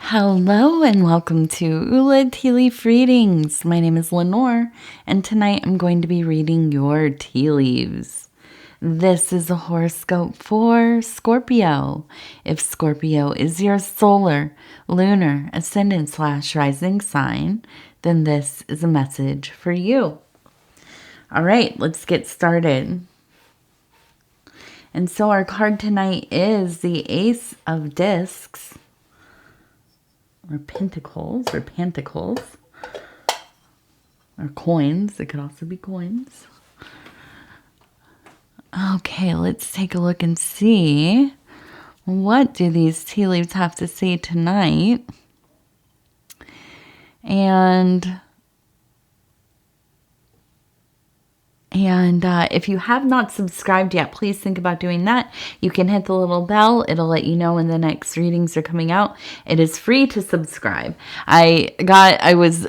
Hello and welcome to Ula Tea Leaf Readings. My name is Lenor, and tonight I'm going to be reading your tea leaves. This is a horoscope for Scorpio. If Scorpio is your solar, lunar, ascendant / rising sign, then this is a message for you. All right, let's get started. And so our card tonight is the Ace of Discs. Or pentacles, or coins. It could also be coins. Okay, let's take a look and see what do these tea leaves have to say tonight. And if you have not subscribed yet, please think about doing that. You can hit the little bell. It'll let you know when the next readings are coming out. It is free to subscribe. I was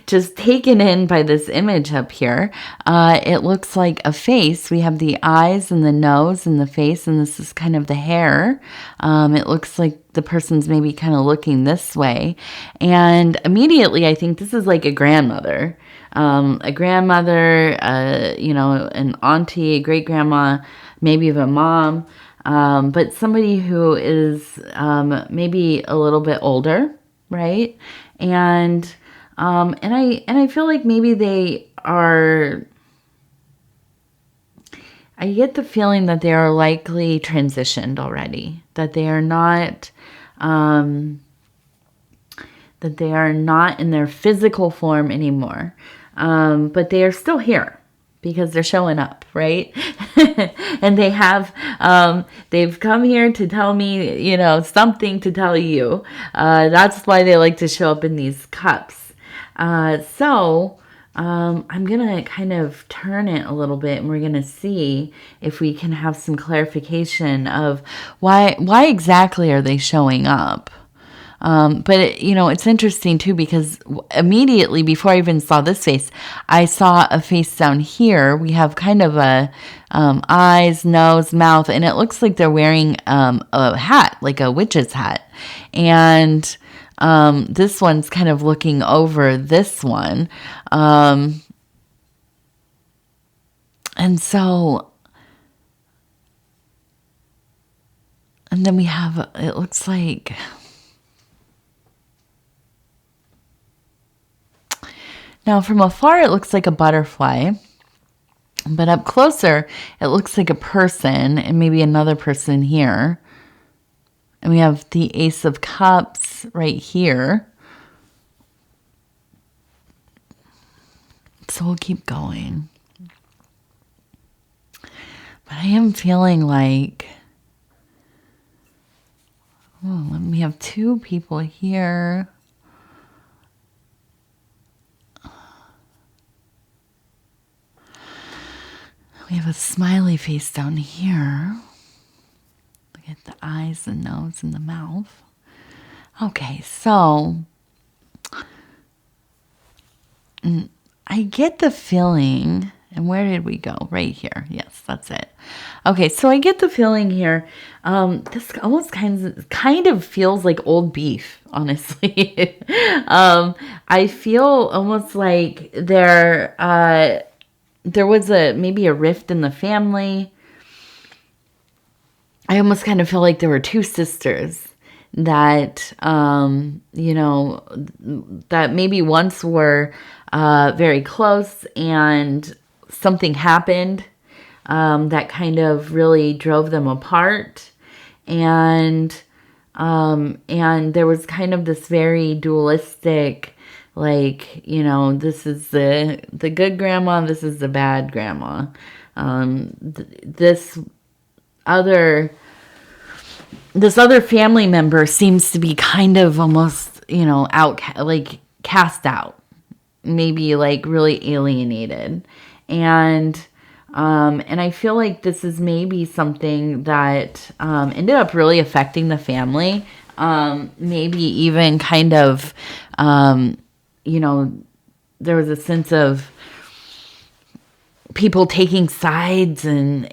just taken in by this image up here. It looks like a face. We have the eyes and the nose and the face, and this is kind of the hair. It looks like the person's maybe kind of looking this way. And immediately I think this is like a grandmother. An auntie, a great grandma, maybe even a mom, but somebody who is maybe a little bit older, right? And I feel like maybe they are. I get the feeling that they are likely transitioned already, that they are not. That they are not in their physical form anymore. But they are still here because they're showing up, right? And they have, they've come here to tell me, something to tell you. That's why they like to show up in these cups. So I'm going to kind of turn it a little bit, and we're going to see if we can have some clarification of why exactly are they showing up. But it's interesting too, because immediately before I even saw this face, I saw a face down here. We have kind of a eyes, nose, mouth, and it looks like they're wearing a hat, like a witch's hat. And this one's kind of looking over this one. And then we have, it looks like... Now, from afar, it looks like a butterfly, but up closer, it looks like a person and maybe another person here. And we have the Ace of Cups right here. So we'll keep going. But I am feeling like, we have two people here. We have a smiley face down here. Look at the eyes, the nose, and the mouth. Okay, so I get the feeling, and where did we go? Right here. Yes, that's it. Okay, so I get the feeling here. This almost kind of feels like old beef, honestly. I feel almost like there was maybe a rift in the family. I almost kind of feel like there were two sisters that, that maybe once were very close, and something happened that kind of really drove them apart. And there was kind of this very dualistic, like, this is the good grandma, this is the bad grandma. This other family member seems to be kind of almost, cast out, maybe like really alienated. And I feel like this is maybe something that ended up really affecting the family. Maybe even kind of, there was a sense of people taking sides, and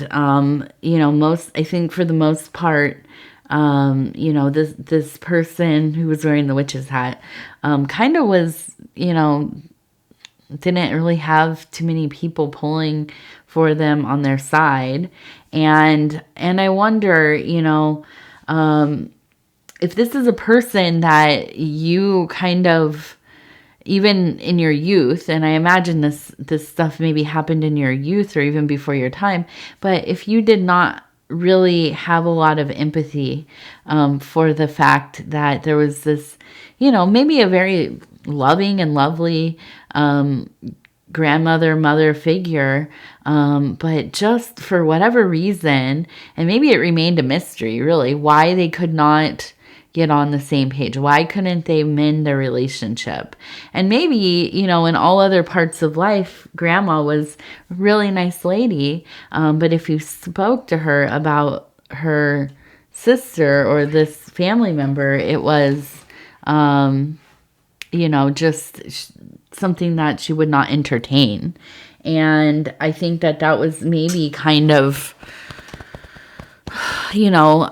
I think for the most part, You know, this person who was wearing the witch's hat, kind of was, you know, didn't really have too many people pulling for them on their side. And I wonder, you know, if this is a person that you kind of, even in your youth, and I imagine this stuff maybe happened in your youth or even before your time, but if you did not really have a lot of empathy for the fact that there was this, you know, maybe a very loving and lovely grandmother, mother figure, but just for whatever reason, and maybe it remained a mystery, really, why they could not get on the same page. Why couldn't they mend their relationship? And maybe, you know, in all other parts of life, grandma was a really nice lady, but if you spoke to her about her sister or this family member, it was, you know, just something that she would not entertain. And I think that that was maybe kind of, you know,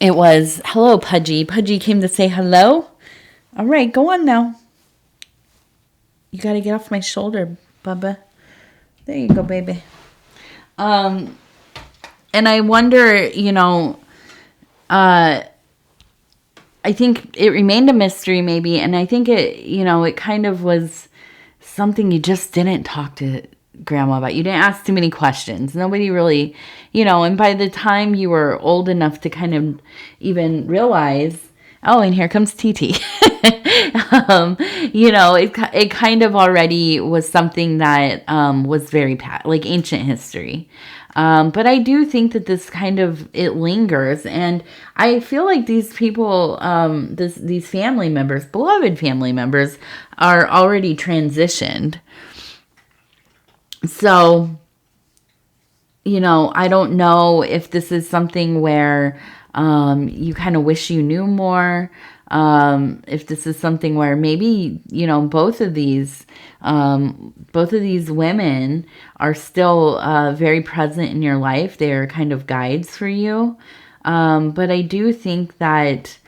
it was, hello, Pudgy. Pudgy came to say hello. All right, go on now. You got to get off my shoulder, Bubba. There you go, baby. And I wonder, you know, I think it remained a mystery maybe. And I think it, you know, it kind of was something you just didn't talk to grandma about. You didn't ask too many questions. Nobody really, you know, and by the time you were old enough to kind of even realize, oh, and here comes TT. You know, it kind of already was something that was very like ancient history. But I do think that this kind of, it lingers. And I feel like these people, these family members, beloved family members, are already transitioned. So, you know, I don't know if this is something where you kind of wish you knew more. If this is something where maybe, you know, both of these women are still very present in your life. They are kind of guides for you. But I do think that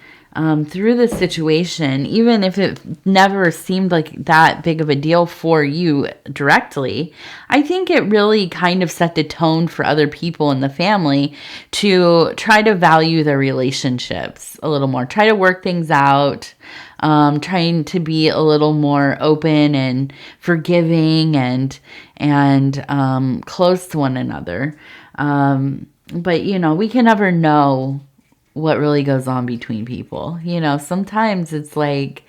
through this situation, even if it never seemed like that big of a deal for you directly, I think it really kind of set the tone for other people in the family to try to value their relationships a little more, try to work things out, trying to be a little more open and forgiving and close to one another. But, you know, we can never know what really goes on between people. You know, sometimes it's like,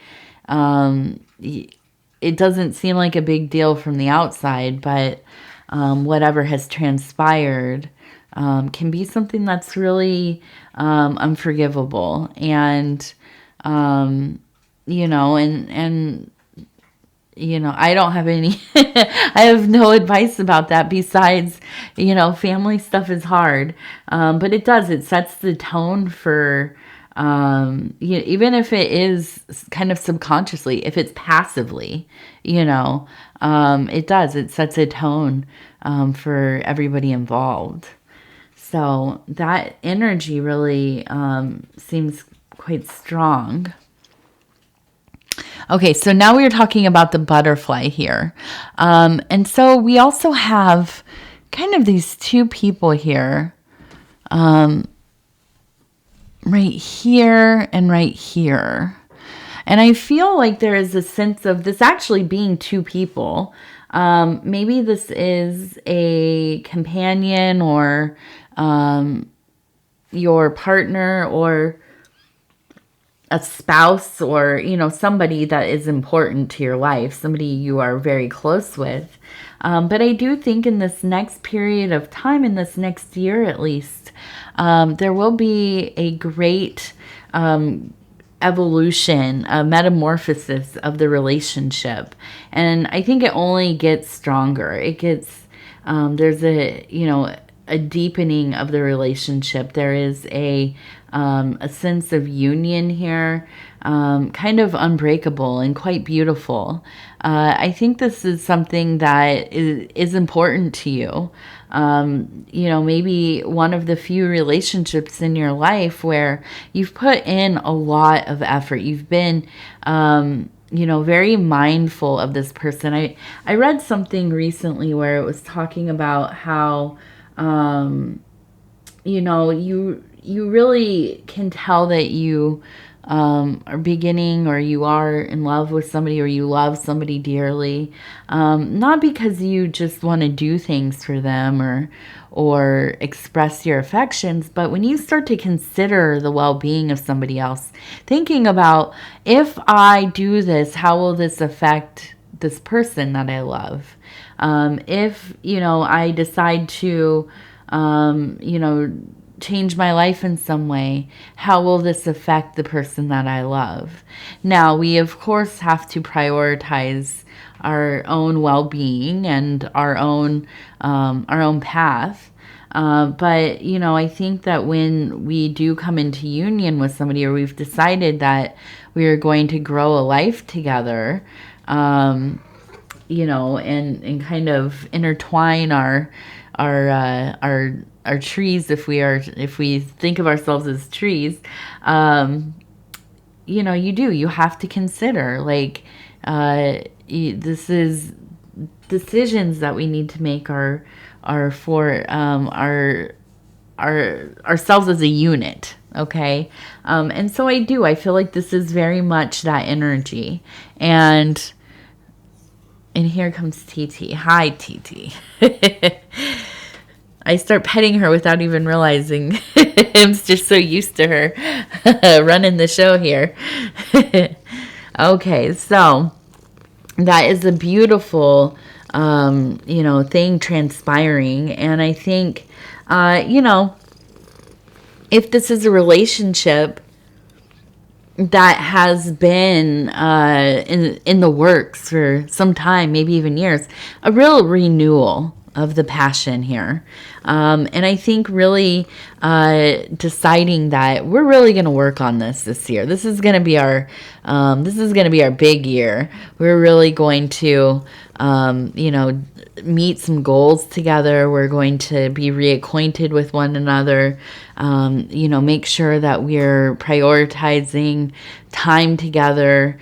it doesn't seem like a big deal from the outside, but whatever has transpired can be something that's really unforgivable. And, you know, and you know, I don't have any, I have no advice about that besides, you know, family stuff is hard. But it sets the tone for, even if it is kind of subconsciously, if it's passively, you know, it sets a tone, for everybody involved. So that energy really, seems quite strong. Okay, so now we are talking about the butterfly here. And so we also have kind of these two people here, right here and right here. And I feel like there is a sense of this actually being two people. Maybe this is a companion or your partner or a spouse or, you know, somebody that is important to your life, somebody you are very close with. But I do think in this next period of time, in this next year at least, there will be a great evolution, a metamorphosis of the relationship. And I think it only gets stronger. It gets, there's a, you know, a deepening of the relationship. There is a a sense of union here, kind of unbreakable and quite beautiful. I think this is something that is important to you. You know, maybe one of the few relationships in your life where you've put in a lot of effort. You've been, you know, very mindful of this person. I read something recently where it was talking about how, you know, you really can tell that you are beginning, or you are in love with somebody, or you love somebody dearly, not because you just want to do things for them or express your affections, but when you start to consider the well-being of somebody else, thinking about, if I do this, how will this affect this person that I love? If, you know, I decide to, you know, change my life in some way, how will this affect the person that I love? Now, we of course have to prioritize our own well-being and our own path. But, you know, I think that when we do come into union with somebody, or we've decided that we are going to grow a life together, you know, and kind of intertwine our trees, if we think of ourselves as trees, you know, you have to consider, like, this is decisions that we need to make are for ourselves as a unit. Okay. And so I feel like this is very much that energy. And here comes TT. Hi, TT. I start petting her without even realizing. I'm just so used to her running the show here. Okay, so that is a beautiful, you know, thing transpiring. And I think, you know, if this is a relationship that has been in the works for some time, maybe even years, a real renewal of the passion here. And I think really deciding that we're really going to work on this year. This is going to be our big year. We're really going to, you know, meet some goals together. We're going to be reacquainted with one another. You know, make sure that we're prioritizing time together.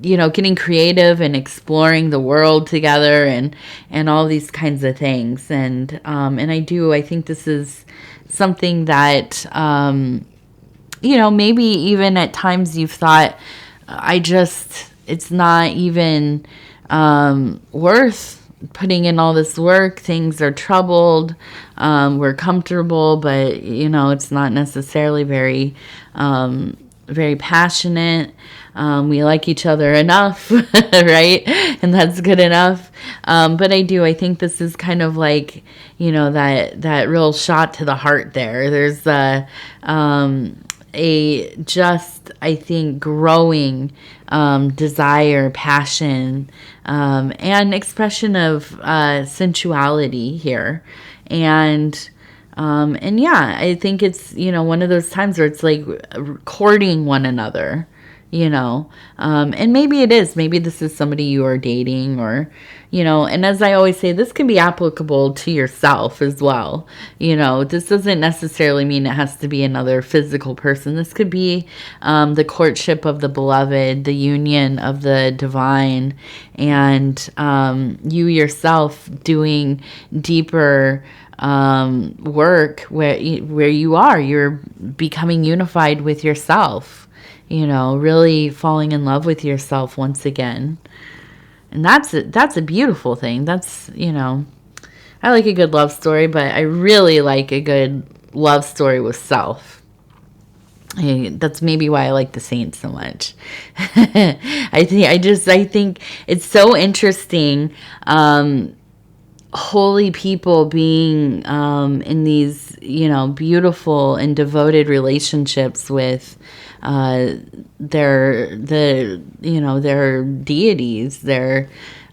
You know, getting creative and exploring the world together, and all these kinds of things. And I think this is something that, you know, maybe even at times you've thought, it's not even worth putting in all this work. Things are troubled. We're comfortable, but, you know, it's not necessarily very passionate. We like each other enough, right? And that's good enough. But I think this is kind of like, you know, that real shot to the heart there. There's I think, growing desire, passion, and expression of sensuality here. And yeah, I think it's, you know, one of those times where it's like courting one another, you know, and maybe this is somebody you are dating, or, you know, and as I always say, this can be applicable to yourself as well. You know, this doesn't necessarily mean it has to be another physical person. This could be the courtship of the beloved, the union of the divine, and you yourself doing deeper work where you're becoming unified with yourself, you know, really falling in love with yourself once again. And that's a beautiful thing. That's, you know, I like a good love story, but I really like a good love story with self. That's maybe why I like the Saints so much. I think it's so interesting, holy people being in these, you know, beautiful and devoted relationships with their deities, their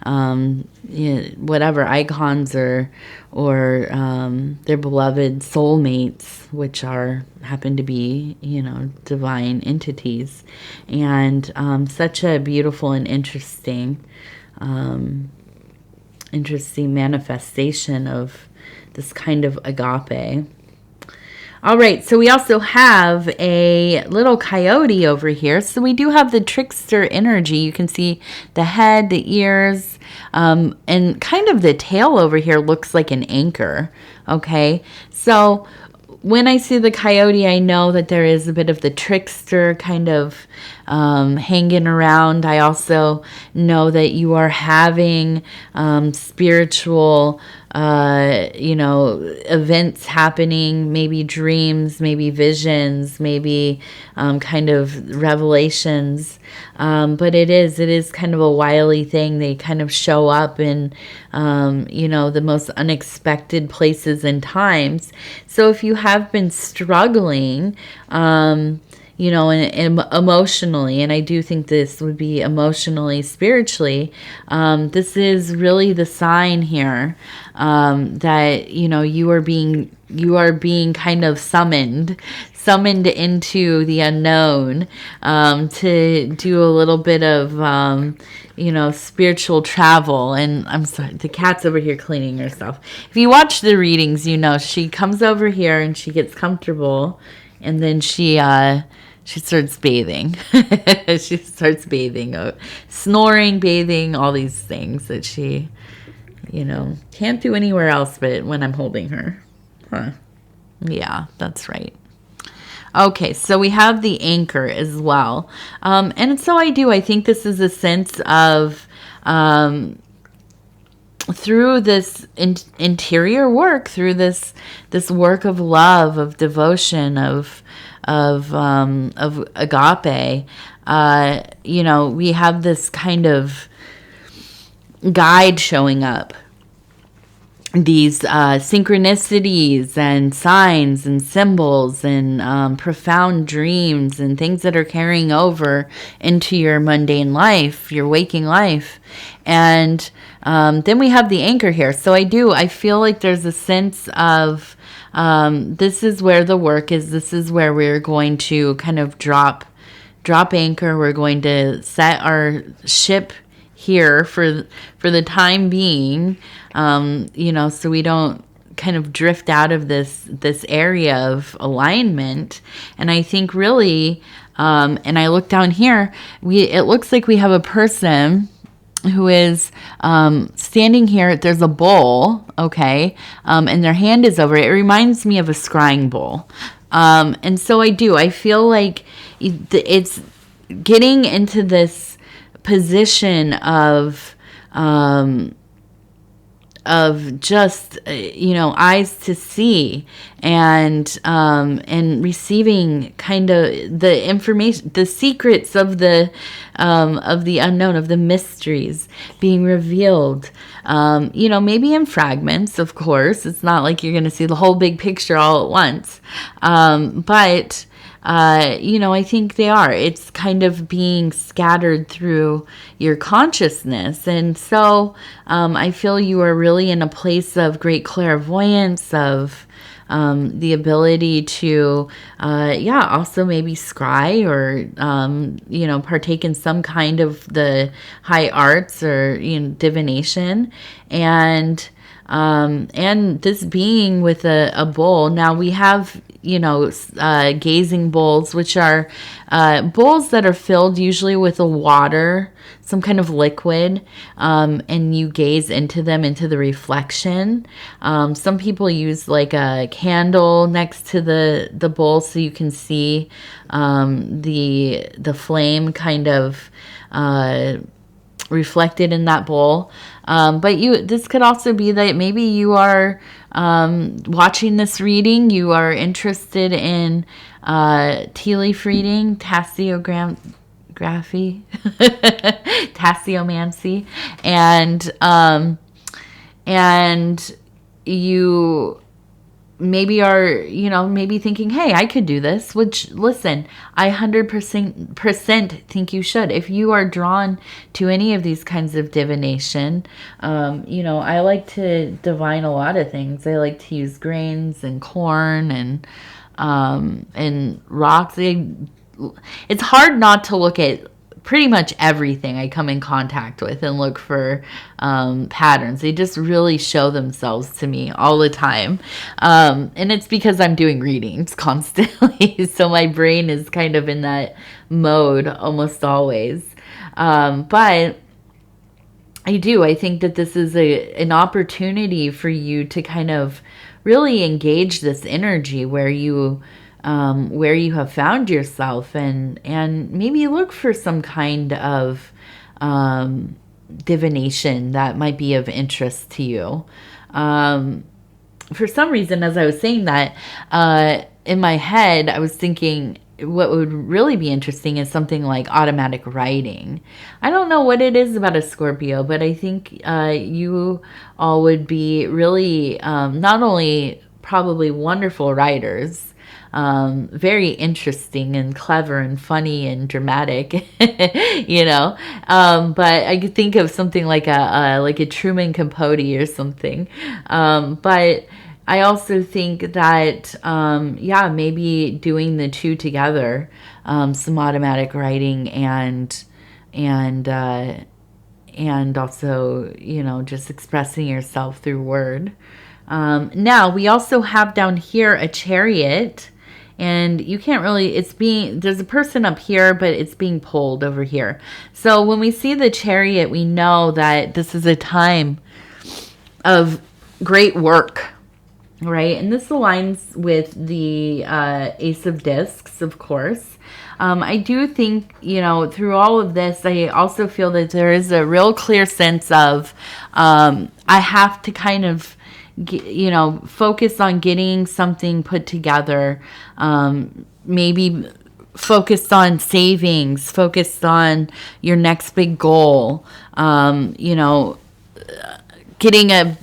whatever icons or their beloved soulmates, which happen to be, divine entities. And such a beautiful and interesting manifestation of this kind of agape. All right, so we also have a little coyote over here. So we do have the trickster energy. You can see the head, the ears, and kind of the tail over here looks like an anchor, okay? So when I see the coyote, I know that there is a bit of the trickster kind of hanging around. I also know that you are having spiritual events happening, maybe dreams, maybe visions, maybe kind of revelations. But it is kind of a wily thing. They kind of show up in, the most unexpected places and times. So if you have been struggling, and emotionally, and I do think this would be emotionally, spiritually, this is really the sign here that you are being kind of summoned into the unknown to do a little bit of spiritual travel. And I'm sorry, the cat's over here cleaning herself. If you watch the readings, she comes over here and she gets comfortable, and then she starts bathing. She starts bathing, snoring, bathing, all these things that she, can't do anywhere else but when I'm holding her. Huh. Yeah, that's right. Okay, so we have the anchor as well. And so I think this is a sense of, through this interior work, through this work of love, of devotion, of agape, we have this kind of guide showing up. These synchronicities and signs and symbols and profound dreams and things that are carrying over into your mundane life, your waking life. And then we have the anchor here. So I feel like there's a sense of this is where the work is. This is where we're going to kind of drop anchor. We're going to set our ship here for the time being, so we don't kind of drift out of this area of alignment. And I think really, and I look down here, it looks like we have a person who is standing here. There's a bowl, okay, and their hand is over it. It reminds me of a scrying bowl. And so I feel like it's getting into this position of just eyes to see and receiving kind of the information, the secrets of the unknown, of the mysteries being revealed, maybe in fragments. Of course, it's not like you're going to see the whole big picture all at once, but I think they are. It's kind of being scattered through your consciousness. And so I feel you are really in a place of great clairvoyance, of the ability to, also maybe scry or, partake in some kind of the high arts or, divination. And this being with a bowl. Now we have, gazing bowls, which are bowls that are filled usually with a water, some kind of liquid, and you gaze into them, into the reflection. Some people use like a candle next to the bowl so you can see the flame kind of reflected in that bowl. But this could also be that maybe you are watching this reading, you are interested in tea leaf reading, tasseography, tasseomancy, and you maybe are, maybe thinking, hey, I could do this, which, listen, I 100% think you should. If you are drawn to any of these kinds of divination, I like to divine a lot of things. I like to use grains and corn and rocks. It's hard not to look at pretty much everything I come in contact with and look for patterns. They just really show themselves to me all the time. And it's because I'm doing readings constantly. So my brain is kind of in that mode almost always. But I think that this is an opportunity for you to kind of really engage this energy where you have found yourself, and maybe look for some kind of divination that might be of interest to you. For some reason, as I was saying that, in my head, I was thinking what would really be interesting is something like automatic writing. I don't know what it is about a Scorpio, but I think you all would be really not only probably wonderful writers, very interesting and clever and funny and dramatic, but I could think of something like a Truman Capote or something. But I also think that, maybe doing the two together, some automatic writing and also, just expressing yourself through word. Now we also have down here a Chariot, and you can't really, there's a person up here, but it's being pulled over here. So when we see the Chariot, we know that this is a time of great work, right? And this aligns with the Ace of Discs, of course. I do think, through all of this, I also feel that there is a real clear sense of I have to kind of focus on getting something put together, maybe focused on savings, focused on your next big goal, getting a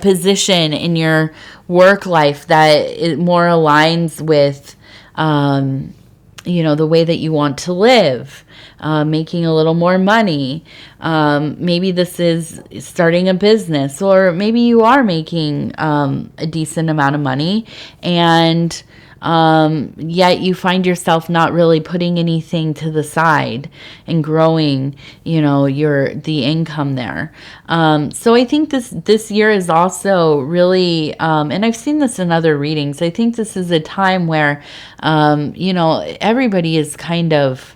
position in your work life that it more aligns with, the way that you want to live, making a little more money. Maybe this is starting a business, or maybe you are making a decent amount of money, and yet you find yourself not really putting anything to the side and growing, the income there. So I think this year is also really, and I've seen this in other readings, I think this is a time where, everybody is kind of,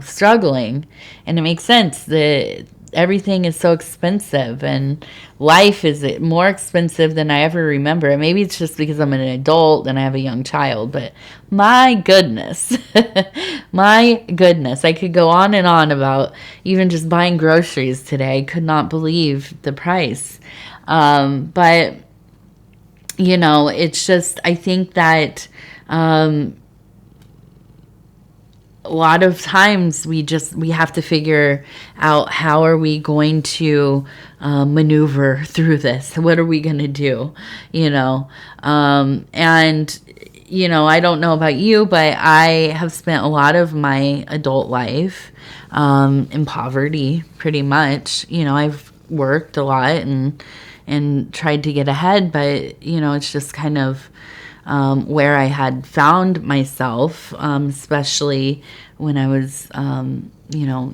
struggling, and it makes sense that everything is so expensive, and life is more expensive than I ever remember. And maybe it's just because I'm an adult and I have a young child, but my goodness, I could go on and on about even just buying groceries today. I could not believe the price. But it's just, I think that, a lot of times we have to figure out how are we going to maneuver through this. What are we going to do? And, I don't know about you, but I have spent a lot of my adult life in poverty, pretty much. I've worked a lot and tried to get ahead, but, it's just kind of where I had found myself, especially when I was,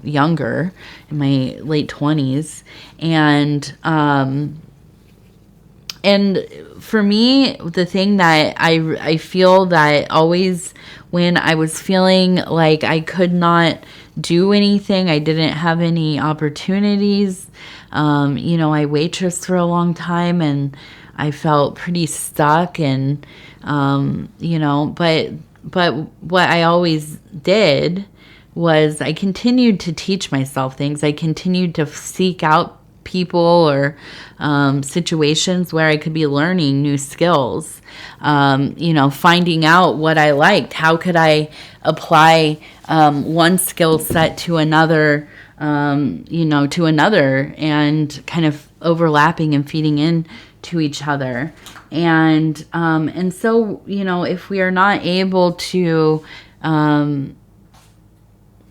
younger, in my late 20s. And for me, the thing that I feel that always, when I was feeling like I could not do anything, I didn't have any opportunities, I waitressed for a long time, and I felt pretty stuck, and but what I always did was I continued to teach myself things. I continued to seek out people or situations where I could be learning new skills, finding out what I liked. How could I apply one skill set to another, and kind of overlapping and feeding in to each other. And so, you know, if we are not able to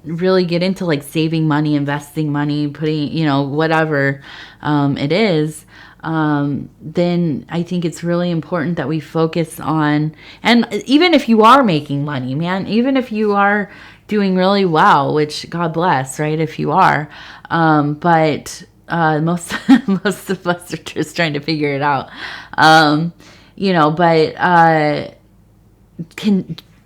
really get into like saving money, investing money, putting, you know, whatever it is, then I think it's really important that we focus on, and even if you are making money, man, even if you are doing really well, which God bless, right? If you are, but most most of us are just trying to figure it out, you know. But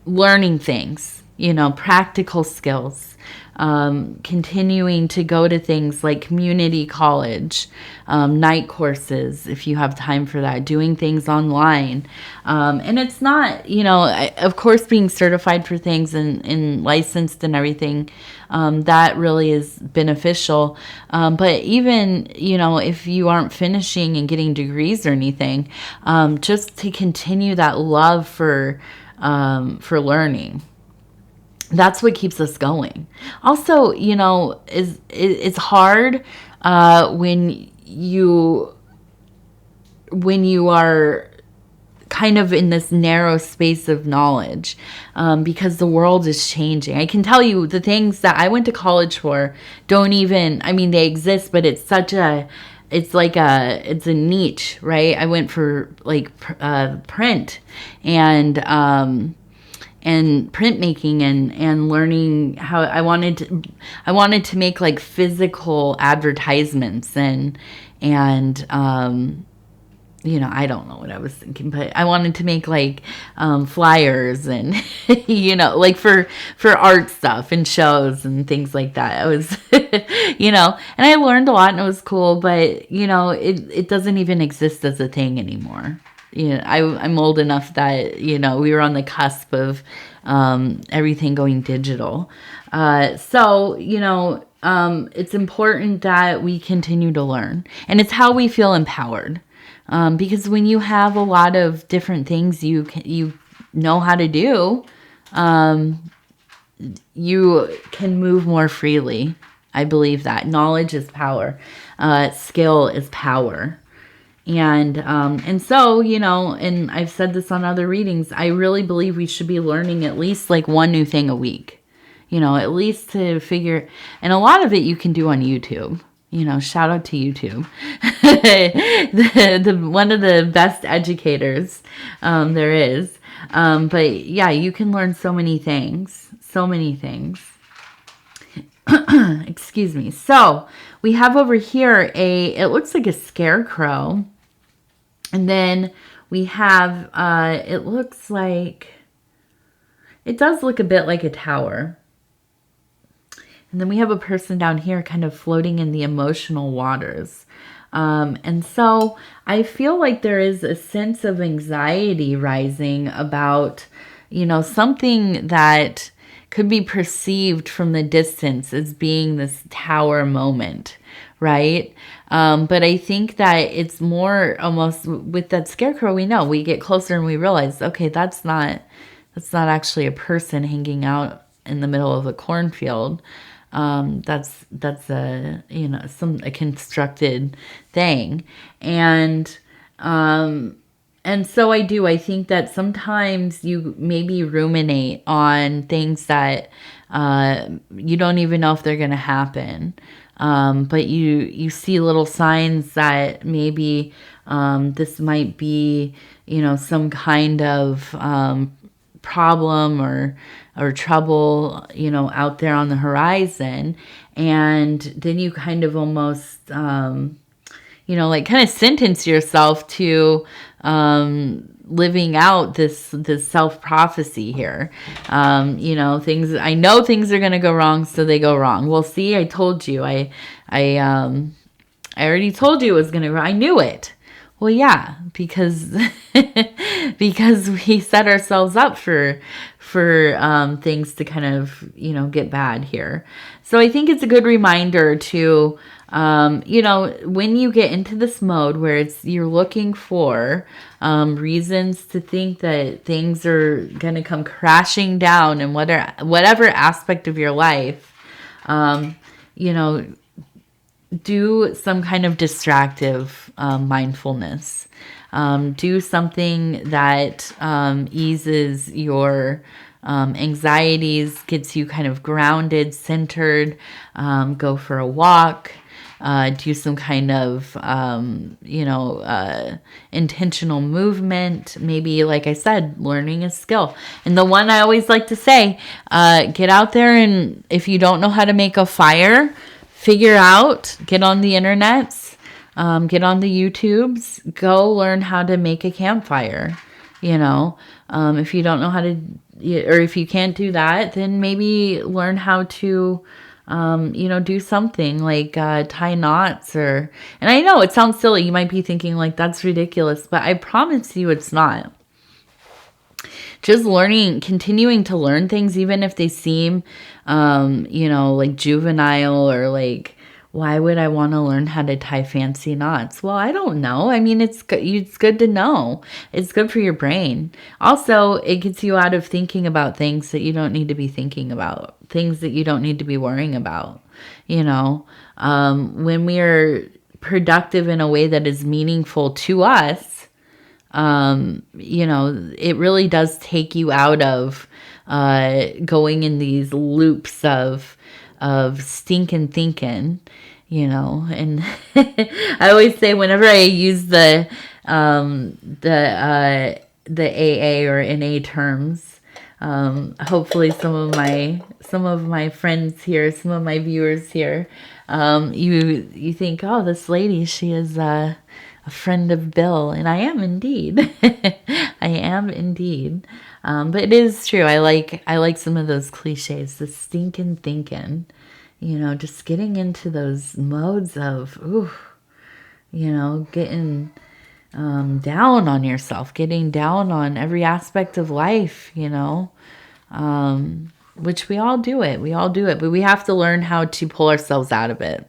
learning things, you know, practical skills, continuing to go to things like community college, night courses, if you have time for that, doing things online. And it's not, you know, of course, being certified for things and licensed and everything, that really is beneficial. But even, you know, if you aren't finishing and getting degrees or anything, just to continue that love for learning. That's what keeps us going. Also, you know, it's hard when you are kind of in this narrow space of knowledge, because the world is changing. I can tell you the things that I went to college for don't even, I mean, they exist, but it's a niche, right? I went for like print and printmaking and learning how I wanted to make like physical advertisements and you know, I don't know what I was thinking, but I wanted to make like flyers and you know, like for art stuff and shows and things like that. I was you know, and I learned a lot and it was cool, but you know, it doesn't even exist as a thing anymore. You know, I'm old enough that, you know, we were on the cusp of everything going digital. So, you know, it's important that we continue to learn. And it's how we feel empowered. Because when you have a lot of different things you know how to do, you can move more freely. I believe that. Knowledge is power. Skill is power. And so, you know, and I've said this on other readings, I really believe we should be learning at least like one new thing a week, you know, at least to figure, and a lot of it you can do on YouTube, you know, shout out to YouTube, the one of the best educators, there is, but yeah, you can learn so many things, excuse me. So we have over here it looks like a scarecrow. And then we have, it looks like, it does look a bit like a tower. And then we have a person down here kind of floating in the emotional waters. And so I feel like there is a sense of anxiety rising about, you know, something that could be perceived from the distance as being this tower moment, right? But I think that it's more almost with that scarecrow, we get closer and we realize, okay, that's not actually a person hanging out in the middle of a cornfield. That's a, you know, a constructed thing. And so I think that sometimes you maybe ruminate on things that you don't even know if they're going to happen. But you see little signs that maybe this might be, you know, some kind of problem or trouble, you know, out there on the horizon. And then you kind of almost, you know, like kind of sentence yourself to living out this self-prophecy here. You know, I know things are going to go wrong, so they go wrong. Well, see, I told you, I already told you it was going to, I knew it. Well, yeah, because we set ourselves up for things to kind of, you know, get bad here. So I think it's a good reminder to, you know, when you get into this mode where you're looking for reasons to think that things are going to come crashing down in whatever aspect of your life, you know, do some kind of distractive mindfulness. Do something that eases your anxieties, gets you kind of grounded, centered. Go for a walk. Do some kind of, intentional movement. Maybe, like I said, learning a skill. And the one I always like to say, get out there, and if you don't know how to make a fire, figure out, get on the internets, get on the YouTubes, go learn how to make a campfire. If you don't know how to, or if you can't do that, then maybe learn how to do something like tie knots, and I know it sounds silly. You might be thinking like that's ridiculous, but I promise you it's not. Just continuing to learn things, even if they seem, like juvenile, or like, why would I want to learn how to tie fancy knots? Well, I don't know. I mean, it's good to know. It's good for your brain. Also, it gets you out of thinking about things that you don't need to be thinking about, things that you don't need to be worrying about. When we are productive in a way that is meaningful to us, it really does take you out of going in these loops of stinking thinking, and I always say, whenever I use the AA or NA terms, hopefully some of my friends here, some of my viewers here, you think, oh, this lady, she is a friend of Bill, and I am indeed. I am indeed. But it is true. I like some of those cliches, the stinking thinking, just getting into those modes of, getting down on yourself, getting down on every aspect of life, which we all do it. We all do it, but we have to learn how to pull ourselves out of it.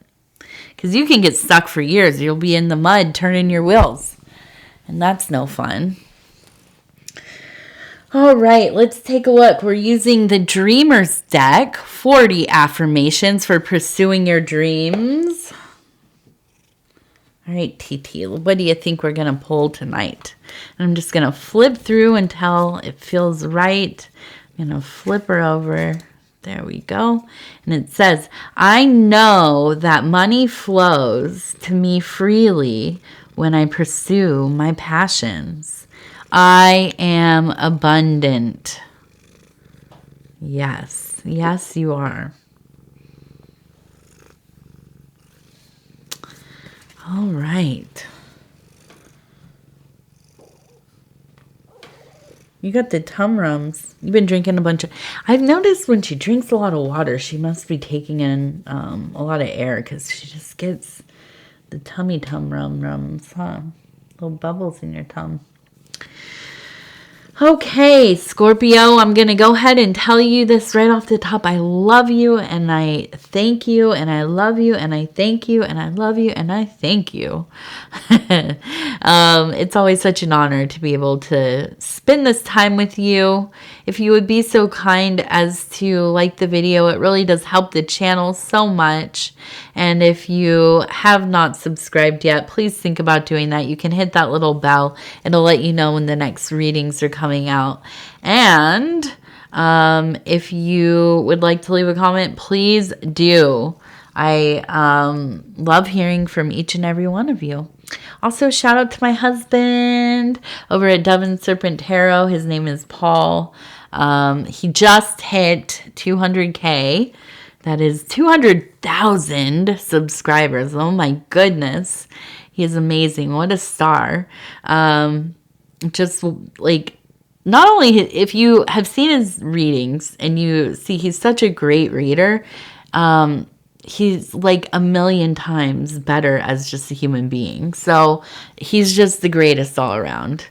Because you can get stuck for years. You'll be in the mud turning your wheels, and that's no fun. All right, let's take a look. We're using the Dreamers deck, 40 affirmations for pursuing your dreams. All right, TT, what do you think we're going to pull tonight? I'm just going to flip through until it feels right. I'm going to flip her over. There we go. And it says, I know that money flows to me freely when I pursue my passions. I am abundant. Yes. Yes, you are. All right. You got the tum rums. You've been drinking a bunch of... I've noticed when she drinks a lot of water, she must be taking in a lot of air, because she just gets the tummy tum rums, huh? Little bubbles in your tum. Okay, Scorpio, I'm going to go ahead and tell you this right off the top. I love you, and I thank you, and I love you, and I thank you, and I love you, and I thank you. It's always such an honor to be able to spend this time with you. If you would be so kind as to like the video, it really does help the channel so much. And if you have not subscribed yet, please think about doing that. You can hit that little bell. It'll let you know when the next readings are coming out. And if you would like to leave a comment, please do. I love hearing from each and every one of you. Also, shout out to my husband over at Dove and Serpent Tarot. His name is Paul. He just hit 200K. That is 200,000 subscribers. Oh my goodness. He is amazing. What a star. Just like, not only if you have seen his readings and you see he's such a great reader, he's like a million times better as just a human being. So he's just the greatest all around.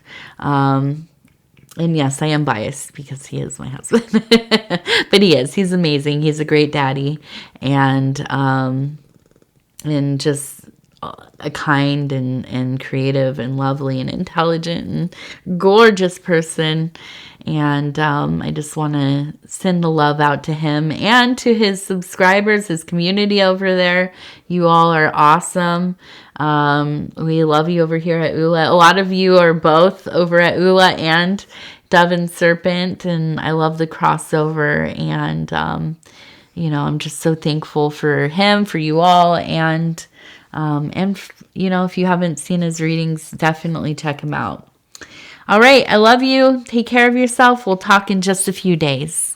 And yes, I am biased because he is my husband. But he is. He's amazing. He's a great daddy. And just a kind and creative and lovely and intelligent and gorgeous person. And I just want to send the love out to him and to his subscribers, his community over there. You all are awesome. We love you over here at ULA. A lot of you are both over at ULA and Dove and Serpent, and I love the crossover. And, you know, I'm just so thankful for him, for you all. And you know, if you haven't seen his readings, definitely check him out. All right. I love you. Take care of yourself. We'll talk in just a few days.